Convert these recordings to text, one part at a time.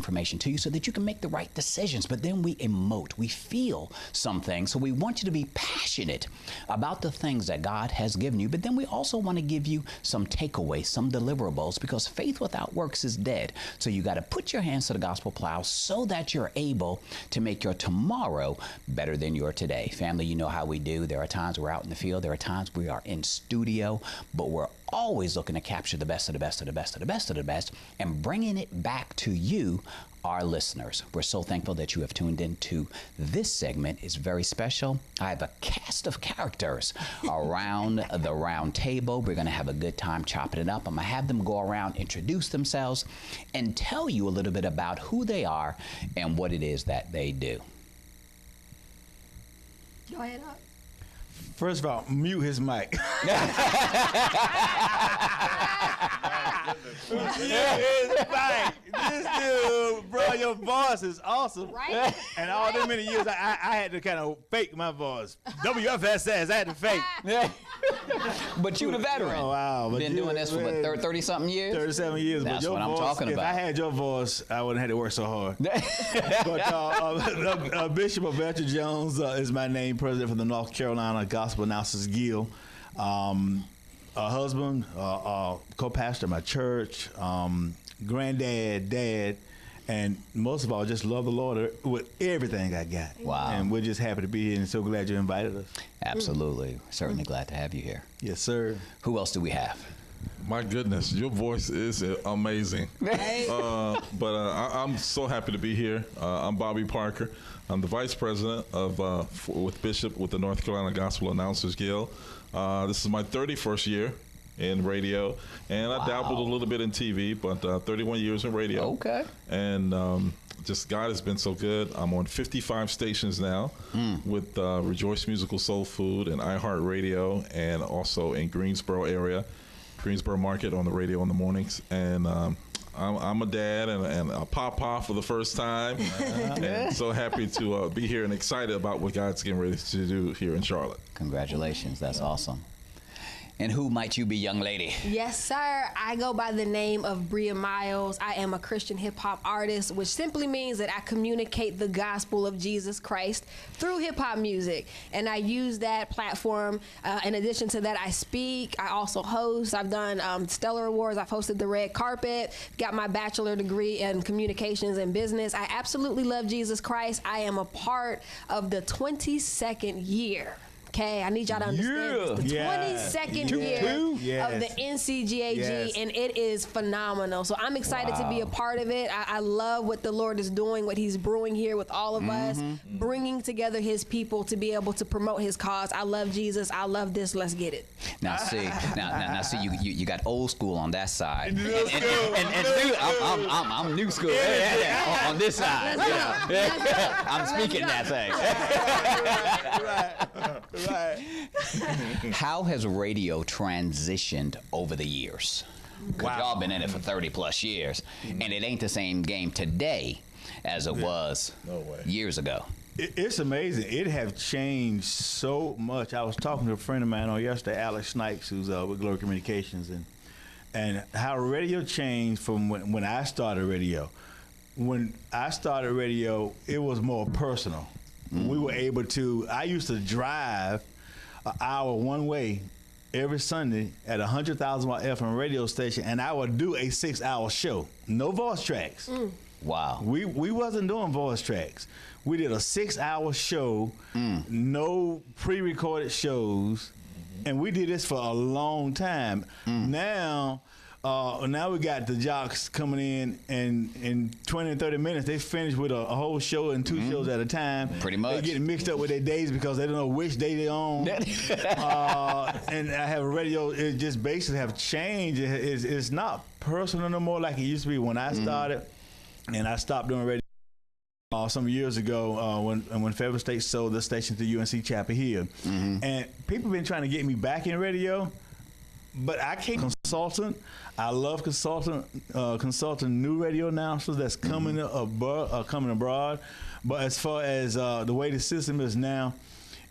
information to you so that you can make the right decisions. But then we emote, we feel some things. So we want you to be passionate about the things that God has given you. But then we also want to give you some takeaways, some deliverables, because faith without works is dead. So you got to put your hands to the gospel plow so that you're able to make your tomorrow better than your today. Family, you know how we do. There are times we're out in the field. There are times we are in studio, but we're always looking to capture the best of the best of the best of the best of the best and bringing it back to you, our listeners. We're so thankful that you have tuned into this segment. It's very special. I have a cast of characters around the round table. We're going to have a good time chopping it up. I'm going to have them go around, introduce themselves, and tell you a little bit about who they are and what it is that they do. Go ahead up. First of all, mute his mic. Mute his mic. This dude, bro, your voice is awesome. Right? And all them many years, I had to kind of fake my voice. WFSS, I had to fake. But you the veteran. Oh, wow. But been doing this for what, 30-something years? 37 years. That's but your what I'm voice, talking about. If I had your voice, I wouldn't have to work so hard. But Bishop Belcher Jones is my name, president for the North Carolina Gospel Announcers Guild. A husband, co-pastor at my church, granddad, dad, and most of all, just love the Lord with everything I got. Wow. And we're just happy to be here and so glad you invited us. Absolutely. Certainly glad to have you here. Yes, sir. Who else do we have? My goodness, your voice is amazing. I'm so happy to be here. I'm Bobby Parker. I'm the vice president of with Bishop with the North Carolina Gospel Announcers Guild. This is my 31st year in radio, and I dabbled a little bit in TV, but 31 years in radio. Okay. And just God has been so good. I'm on 55 stations now with Rejoice Musical Soul Food and iHeartRadio, and also in Greensboro area, Greensboro Market on the radio in the mornings. And I'm a dad and a papa for the first time, and so happy to be here and excited about what God's getting ready to do here in Charlotte. Congratulations. That's awesome. And who might you be, young lady? Yes, sir. I go by the name of Bria Miles. I am a Christian hip-hop artist, which simply means that I communicate the gospel of Jesus Christ through hip-hop music. And I use that platform. In addition to that, I speak. I also host. I've done Stellar Awards. I've hosted the red carpet. Got my bachelor degree in communications and business. I absolutely love Jesus Christ. I am a part of the 22nd year. Okay, I need y'all to understand this. The 22nd year of the NCGAG, and it is phenomenal. So I'm excited to be a part of it. I love what the Lord is doing, what he's brewing here with all of us, bringing together his people to be able to promote his cause. I love Jesus. I love this. Let's get it. Now see, you got old school on that side, and new, I'm new school on this side. I'm speaking that thing. Right. How has radio transitioned over the years? Because y'all been in it for 30 plus years, and it ain't the same game today as it was years ago. It's amazing. It have changed so much. I was talking to a friend of mine on yesterday, Alex Snipes, who's with Glory Communications, and how radio changed from when I started radio. When I started radio, it was more personal. We were able to, I used to drive an hour one way every Sunday at 100,000 watt FM radio station, and I would do a 6-hour show. No voice tracks. Wow. We wasn't doing voice tracks. We did a 6-hour show, no pre-recorded shows, and we did this for a long time. Now we got the jocks coming in 20 and 30 minutes. They finish with a whole show and 2 shows at a time. Pretty much. They get mixed up with their days because they don't know which day they're on. And I have a radio, it just basically have changed. It's not personal no more like it used to be when I started. And I stopped doing radio some years ago when Fayetteville State sold the station to UNC Chapel Hill. And people been trying to get me back in radio, but I can't consultant. I love consulting new radio announcers that's coming abroad. But as far as the way the system is now,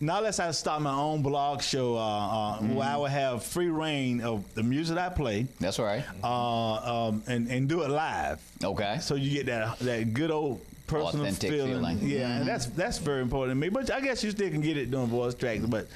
Not unless I start my own blog show where I will have free reign of the music I play. That's right. And do it live. Okay. So you get that good old personal Authentic feeling. Yeah, and that's very important to me. But I guess you still can get it doing voice tracks. But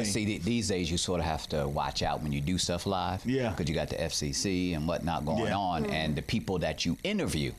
see, these days you sort of have to watch out when you do stuff live. Yeah. Because you got the FCC and whatnot going on, and the people that you interview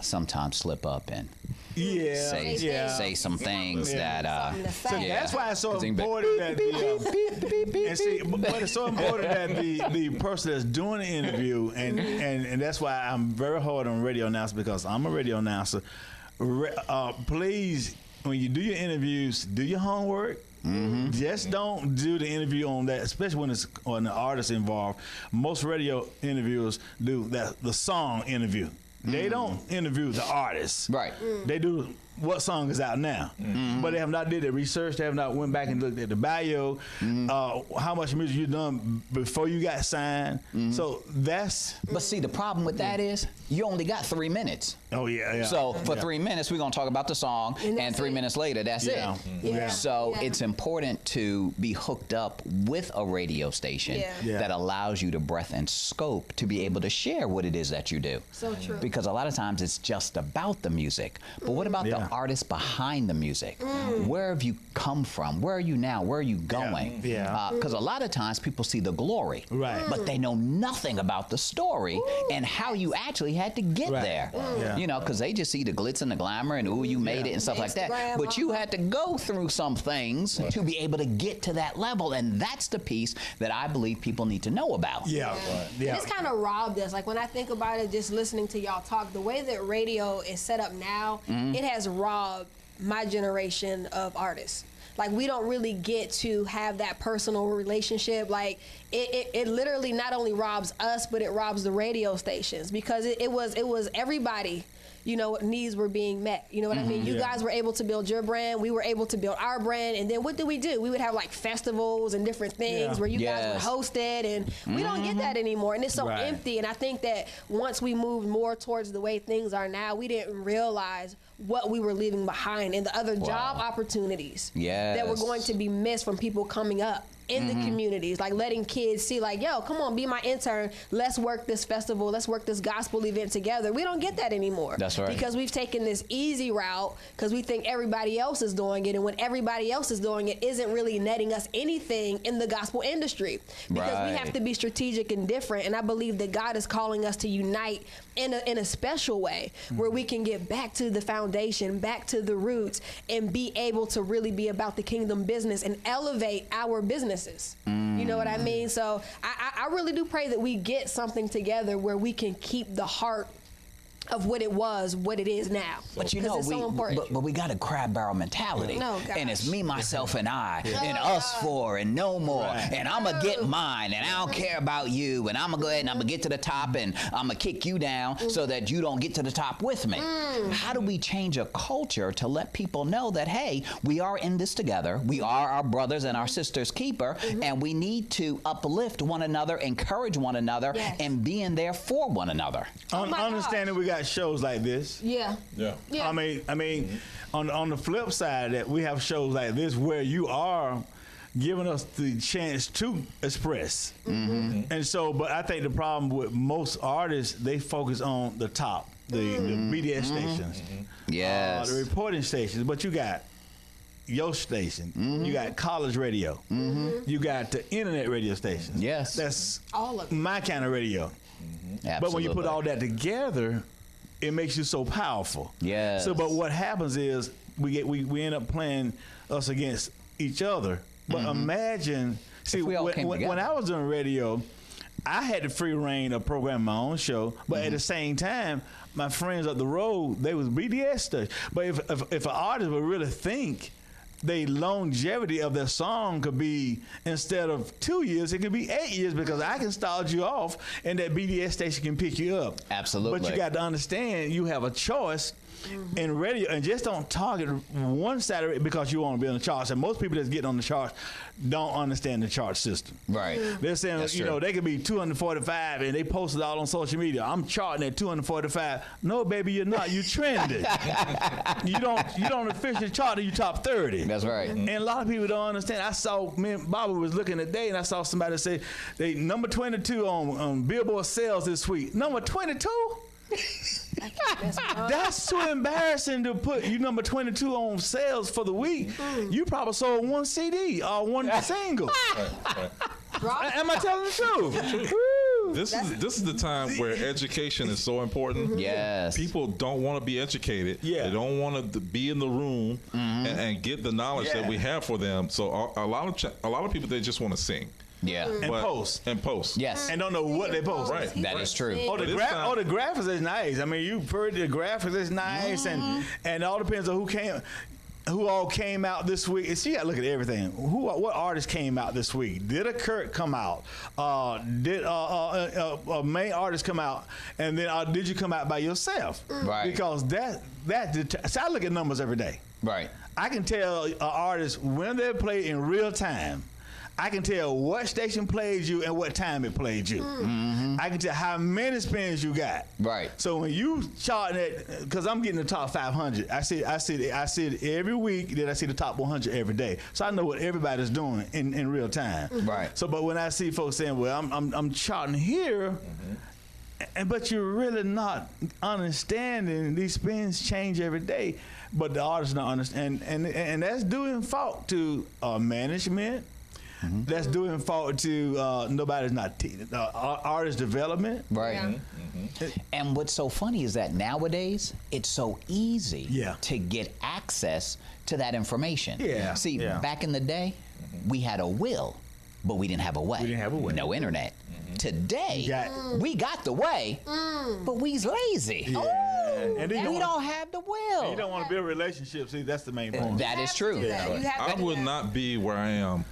sometimes slip up and say some things that. So that's why it's so important that but it's so important that the person that's doing the interview and that's why I'm very hard on radio announcers, because I'm a radio announcer. Please, when you do your interviews, do your homework. Just don't do the interview on that, especially when it's on the artist involved. Most radio interviewers do the song interview. They don't interview the artist. Right. They do what song is out now. But they have not did the research. They have not went back and looked at the bio, how much music you done before you got signed. So that's... But see, the problem with that is you only got 3 minutes. Oh, yeah. So for 3 minutes, we're going to talk about the song, and 3 minutes later, that's it. Yeah. So it's important to be hooked up with a radio station that allows you the breadth and scope to be able to share what it is that you do. So true. Because a lot of times it's just about the music. But what about the artist behind the music? Where have you come from? Where are you now? Where are you going? Because a lot of times people see the glory, but they know nothing about the story and how you actually had to get there. You know, because they just see the glitz and the glamour and ooh, you made it and stuff like that. But you had to go through some things to be able to get to that level, and that's the piece that I believe people need to know about. It's kind of robbed us. Like when I think about it, just listening to y'all talk, the way that radio is set up now, it has robbed my generation of artists. Like we don't really get to have that personal relationship. Like it literally not only robs us, but it robs the radio stations, because it was everybody. You know, needs were being met. You know what I mean? You guys were able to build your brand. We were able to build our brand. And then what did? We would have like festivals and different things where you guys were hosted. And we don't get that anymore. And it's so empty. And I think that once we moved more towards the way things are now, we didn't realize what we were leaving behind and the other job opportunities that were going to be missed from people coming up in the communities, like letting kids see like, yo, come on, be my intern. Let's work this festival. Let's work this gospel event together. We don't get that anymore. That's right. Because we've taken this easy route because we think everybody else is doing it. And when everybody else is doing it, isn't really netting us anything in the gospel industry. Because we have to be strategic and different. And I believe that God is calling us to unite in a special way where we can get back to the foundation, back to the roots, and be able to really be about the kingdom business and elevate our businesses. You know what I mean? So I really do pray that we get something together where we can keep the heart of what it was, what it is now. But you know, but we got a crab barrel mentality. And it's me, myself, and I, and us four, and no more. And I'm going to get mine, and I don't care about you, and I'm going to go ahead and I'm going to get to the top, and I'm going to kick you down so that you don't get to the top with me. How do we change a culture to let people know that, hey, we are in this together, we are our brothers and our sisters' keeper, and we need to uplift one another, encourage one another, and be in there for one another. Understanding we got shows like this. Yeah. I mean, on the flip side, that we have shows like this where you are giving us the chance to express. And so, but I think the problem with most artists, they focus on the top, the media stations, the reporting stations. But you got your station, you got college radio, you got the internet radio stations. That's all of my kind of radio. But when you put all that together, it makes you so powerful. So, but what happens is we end up playing us against each other. But imagine, see, when I was doing radio, I had the free reign of programming my own show. But at the same time, my friends up the road, they was BDS stuff. But if an artist would really think, the longevity of their song could be, instead of 2 years, it could be 8 years, because I can start you off and that BDS station can pick you up. Absolutely. But you got to understand, you have a choice in radio, and just don't target one side of it because you want to be on the charts. And most people that's getting on the charts don't understand the chart system. They're saying, That's you know, they could be 245 and they post it all on social media. I'm charting at 245. No, baby, you're not. You trending. You don't officially chart, you top 30. That's right. And a lot of people don't understand. I saw, me and Bobby was looking today, and I saw somebody say they number 22 on Billboard sales this week. Number 22? That's too embarrassing to put you number 22 on sales for the week. You probably sold one CD or one single. Am I telling the truth? This is the time where education is so important. Yes. People don't want to be educated. Yeah. They don't want to be in the room and get the knowledge that we have for them. So a lot of people, they just want to sing. Yeah. And post. And post. Yes. And don't know what they post. Right. That is true. Oh, the graphics is nice. I mean, you've heard the graphics is nice, and it all depends on who all came out this week. See, you gotta look at everything. What artists came out this week? Did a Kurt come out? Did a main artist come out? And then did you come out by yourself? Right. Because so I look at numbers every day. Right. I can tell an artist when they play in real time. I can tell what station played you and what time it played you. I can tell how many spins you got. Right. So when you charting it, because I'm getting the top 500, I see it every week. Then I see the top 100 every day. So I know what everybody's doing in real time. Right. So, but when I see folks saying, "Well, I'm charting here," but you're really not understanding these spins change every day. But the artists don't understand, and that's due in fault to management. That's due in fault to nobody's not artist development. Right. Yeah. And what's so funny is that nowadays it's so easy to get access to that information. Yeah. See, Yeah. back in the day, we had a will, but we didn't have a way. We didn't have a way. No internet. Today, we got the way, but we's lazy. Yeah. And then We don't have the will. you don't want to build relationships. See, that's the main point. That is true. I would not be where I am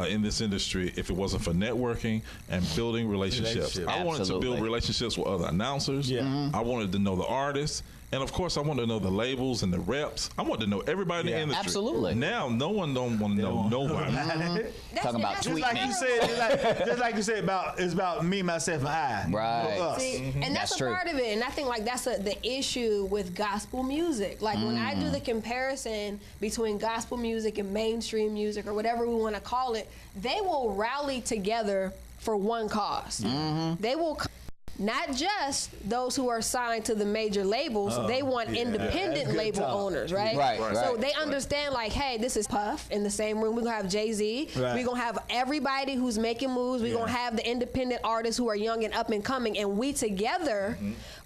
in this industry if it wasn't for networking and building relationships. I wanted to build relationships with other announcers. Yeah. I wanted to know the artists. And of course, I wanted to know the labels and the reps. I wanted to know everybody in the industry. Absolutely. Now, no one don't want to know nobody. Talking about Just tweet like me. you said, just like you said it's about me, myself, and I. Right. No, us. See, and that's a true. part of it. And I think like that's the issue with gospel music. Like when I do the comparison between gospel music and mainstream music or whatever we want to call it, they will rally together for one cause. They will not just those who are signed to the major labels, they want independent label owners, right? Right. So they understand like, hey, this is Puff in the same room. We're gonna have Jay-Z. Right. We're gonna have everybody who's making moves. We're gonna have the independent artists who are young and up and coming, and we together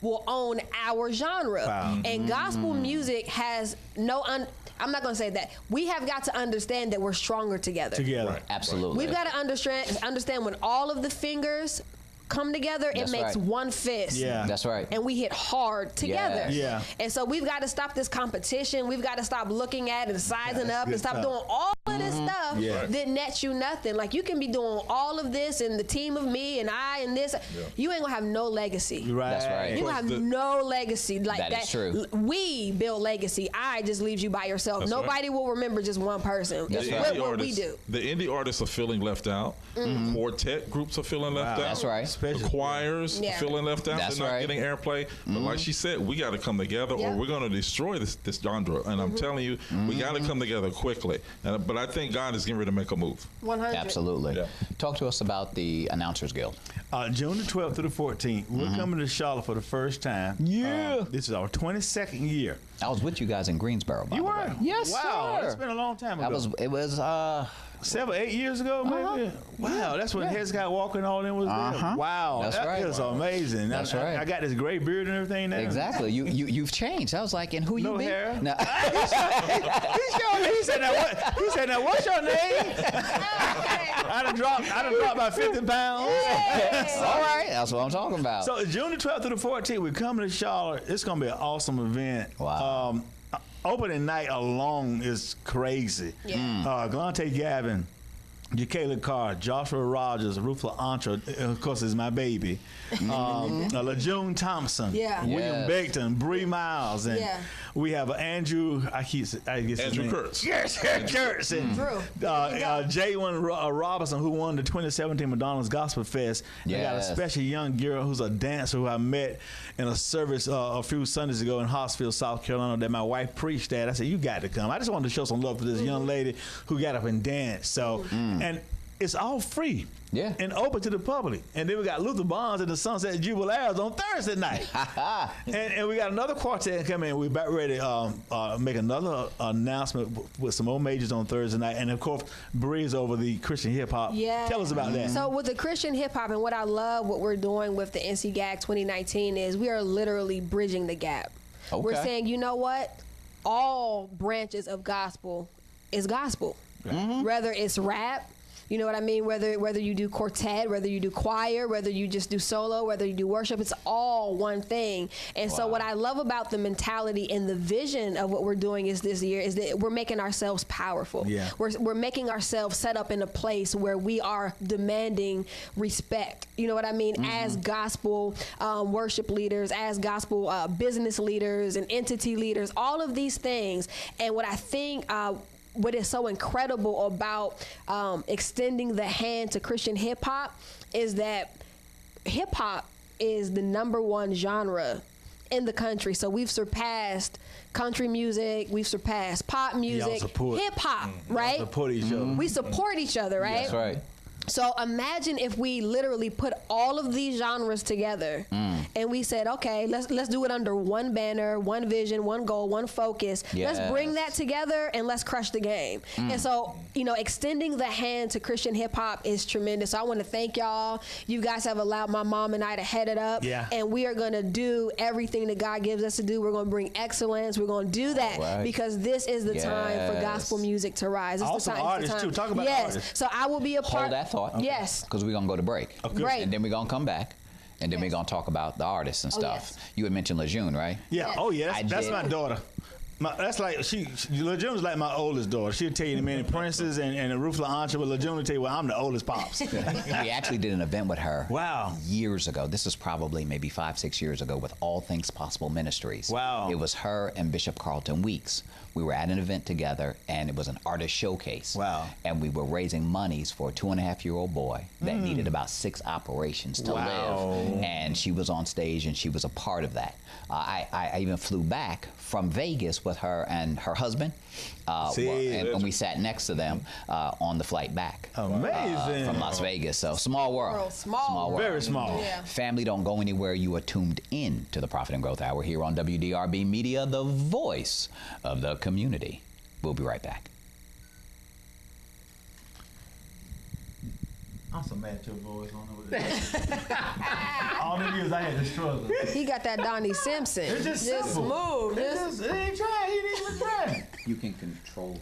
will own our genre. Wow. And gospel music has I'm not going to say that. We have got to understand that we're stronger together. Together. Absolutely. We've got to understand when all of the fingers come together, it That's makes right. one fist. Yeah. That's right. And we hit hard together. Yes. Yeah. And so we've got to stop this competition. We've got to stop looking at it and sizing up and stop doing all of this stuff that nets you nothing. Like you can be doing all of this and the team of me and I and this. You ain't going to have no legacy. Right. That's right. You gonna have no legacy like that. That is true. We build legacy. I just leaves you by yourself. That's Nobody will remember just one person. That's It's right. what we do. The indie artists are feeling left out. The quartet groups are feeling left out. That's right. The choirs are feeling left out. That's They're not right. getting airplay. But like she said, we got to come together or we're going to destroy this genre. And I'm telling you, we got to come together quickly. But I think God is getting ready to make a move. 100. Absolutely. Yeah. Talk to us about the Announcers Guild. June the 12th to the 14th, we're coming to Charlotte for the first time. Yeah. This is our 22nd year. I was with you guys in Greensboro. By You the were? way. Yes, Wow, sir. it's been a long time ago. It was 7, 8 years ago, maybe. Wow, that's when Hezekiah Walker and all them was there. Wow, That's that right. is amazing. That's I right. got this gray beard and everything now. exactly. You've changed. I was like, and who No you be? hair. No. He said, "Now what? He said, "Now what's your name?" I done dropped about 50 pounds. All right, that's what I'm talking about. So June the 12th to the 14th, we're coming to Charlotte. It's gonna be an awesome event. Wow. Opening night alone is crazy. Yeah. Glante Gavin Jacayla Carr, Joshua Rogers, Rufla Antra, of course, is my baby. LaJune Thompson, Yeah. William Yes. Beckton, Bree Miles, and Yeah. we have Andrew. I guess his Andrew name. Kurtz. Yes, Kurtz. And Drew. J1 Robinson, who won the 2017 McDonald's Gospel Fest. They got a Yes. special young girl who's a dancer who I met in a service a few Sundays ago in Hartsfield, South Carolina, that my wife preached at. I said, you got to come. I just wanted to show some love for this young lady who got up and danced. So, and it's all free. Yeah. And open to the public. And then we got Luther Bonds and the Sunset Jubilaires on Thursday night. and we got another quartet coming in. We're about ready to make another announcement with some more majors on Thursday night. And of course, Breeze over the Christian hip hop. Yeah. Tell us about that. So with the Christian hip hop, and what I love what we're doing with the NCGAG 2019 is we are literally bridging the gap. Okay. We're saying, you know what? All branches of gospel is gospel. Whether it's rap, you know what I mean? Whether you do quartet, whether you do choir, whether you just do solo, whether you do worship, it's all one thing. And so what I love about the mentality and the vision of what we're doing is this year is that we're making ourselves powerful. Yeah. We're making ourselves set up in a place where we are demanding respect. You know what I mean? As gospel worship leaders, as gospel business leaders and entity leaders, all of these things. And what I think what is so incredible about extending the hand to Christian hip hop is that hip hop is the #1 genre in the country. So we've surpassed country music, we've surpassed pop music, hip hop, right? Support each other. We support each other, right? That's right. So imagine if we literally put all of these genres together and we said, okay, let's do it under one banner, one vision, one goal, one focus. Yes. Let's bring that together and let's crush the game. And so, you know, extending the hand to Christian hip hop is tremendous. So I want to thank y'all. You guys have allowed my mom and I to head it up. Yeah. And we are going to do everything that God gives us to do. We're going to bring excellence. We're going to do that Right. because this is the time for Yes. gospel music to rise. It's Also the time, it's the artists, time. too. Talk about the yes. artists. So I will be a part. Hold that thought. Yes. Because we're going to go to break. Okay. Right. And then we're going to come back. And then we're going to talk about the artists and stuff. yes. You had mentioned LaJune, right? Yeah. Yes. Oh, yeah. I That's did. my daughter. That's like LaJune is like my oldest daughter. She'll tell you the many princes and Rufla Antra, but LaJune will tell you, well, I'm the oldest pops. We actually did an event with her Wow. years ago. This is probably maybe 5-6 years ago with All Things Possible Ministries. Wow. It was her and Bishop Carlton Weeks. We were at an event together, and it was an artist showcase. Wow. And we were raising monies for a 2.5-year-old boy that needed about 6 operations to Wow. live. And she was on stage, and she was a part of that. I even flew back from Vegas with her and her husband, and we sat next to them on the flight back Amazing. from Las Vegas. So small world. Small world. Very small. Yeah. Family, don't go anywhere. You are tuned in to the Profit and Growth Hour here on WDRB Media, the voice of the community. We'll be right back. I'm so mad at your boys on over there. All the years I had to struggle. He got that Donnie Simpson. It's just simple. smooth. It ain't trying. He didn't even try. You can control